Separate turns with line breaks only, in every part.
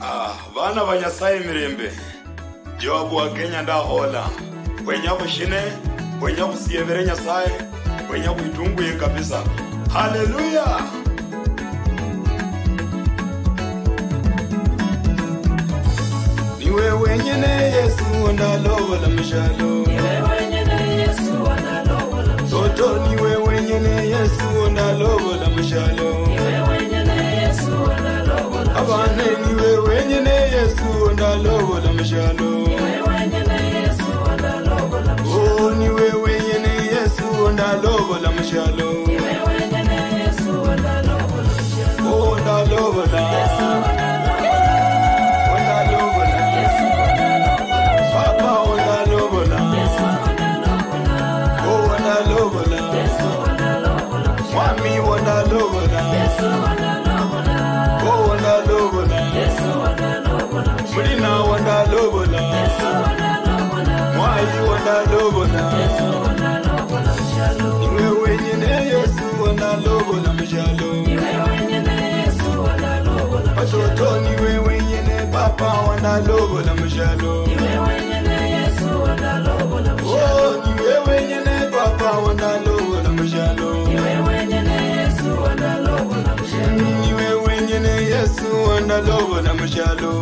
Vana vanyasaye mirembe Jobu wa Kenya nda hola Wenya kushine Wenya kusiyevere nyasaye Wenya kuitungu ye kabisa Hallelujah. Niwe wenyene Yesu ndalobo la mshalo Niwe wenyene Yesu ndalobo la mshalo Toto niwe wenyene Yesu ndalobo la mshalo Niwe wenyene Yesu ndalobo la mshalo Abane niwe wenyene Yesu ndalobo la mshalo Niwe wenyene Yesu ndalobo la mshalo Oh niwe wenyene Yesu ndalobo la mshalo Niwe wenyene Yesu ndalobo la mshalo Oh ndalobo la Yesu Mulina wanda lobola Mwai wanda lobola Niwe wenyene Yesu wanda lobola mshalo Watoto niwe wenyene Papa wanda lobola mshalo Oh niwe wenyene Papa wanda lobola mshalo Niwe wenyene Yesu wanda lobola mshalo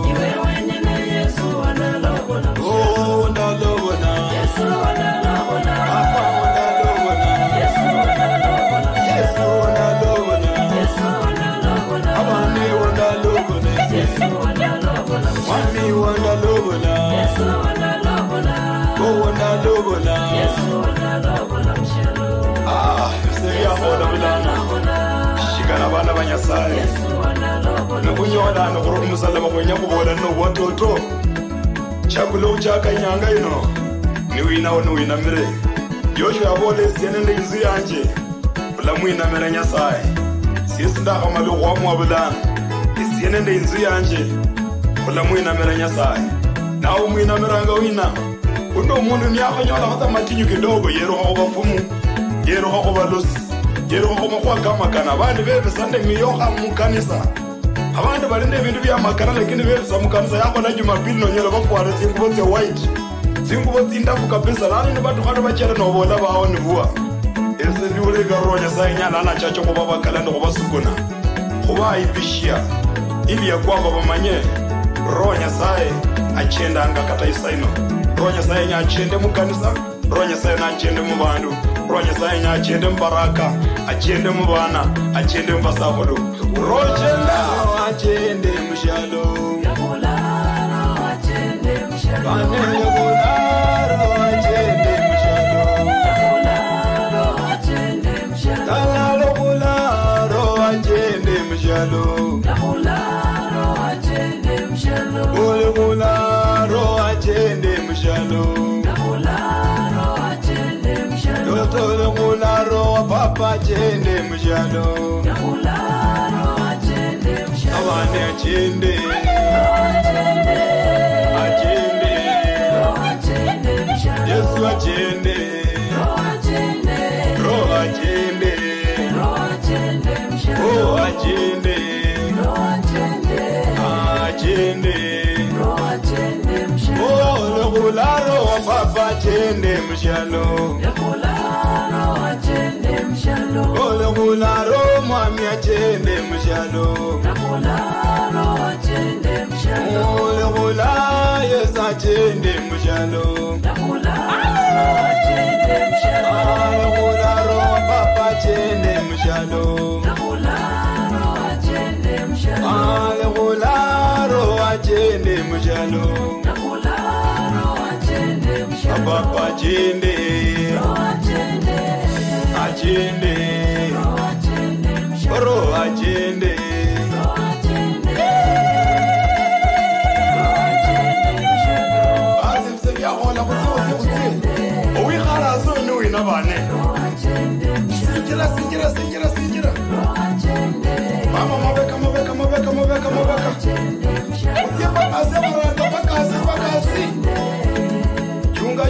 Oh wanda lobola Papa wanda lobola Yesu wanda lobola Abane wanda lobola Mami wanda lobola Oh wanda lobola Seria hola bilana Shikana bana banyasaye Nukunyola nokuru musalama kwenyakubola no watoto Chakulo chaka nyanga ino Niwina mire Joshua abole sienende izu yanje Ulamwina mire nyasaye Siyesi ndaka malu wamu wabilana Sienende izu yanje Ulamwina mire nyasaye Na umwina miranga wina Undo mundu miyako nyola hata matinyu kidogo Yeru hako bafumu Yeru hako balosi Yeru hako makwa kama kana Bani bebe sande miyoka mukanisa Abandi balinde bintu bya makana lakini bebe sa mukanisa yako na Jumapili no nyola bakwara zinguboze white Zinguboze ndafu kabisa nani ni batu kana bachera no bola bawo ni bua Ese liule garonya sa nyana na chacho ko baba kala ndo basukuna Kuba ibishia ili ya kwamba bamanye ronya sae achenda anga kata isaino Ronya sae nya achende mukanisa Ronya sae na achende mu bandu Ronya sae nya achende mbaraka achende mu bana achende mbasabodo Rochenda achende mshalo Yabularo achende mshalo Yabularo achende mshalo Yabularo achende mshalo Yabularo achende mshalo Yabularo achende mshalo Yabularo achende mshalo Yabularo achende mshalo Yabularo papa achende mshalo Yabularo achende mshalo Abane achende Yesu achende Roho achende Oh achende Oh Yabularo papa achende mshalo Oh Yabularo mami achende mshalo Oh Yabularo Yesu achende mshalo Yabularo papa achende mshalo Yabularo achende mshalo Papa achende Achende Oro achende Azimsekia hola kuzi Owi khala zonu ina bane Singira Mama mabeka Utipa azemara bakasi Chunga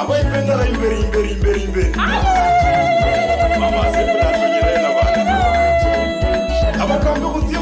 Aba ipenda la imberi Mama sepela tunyirena bana Aba kambe kutie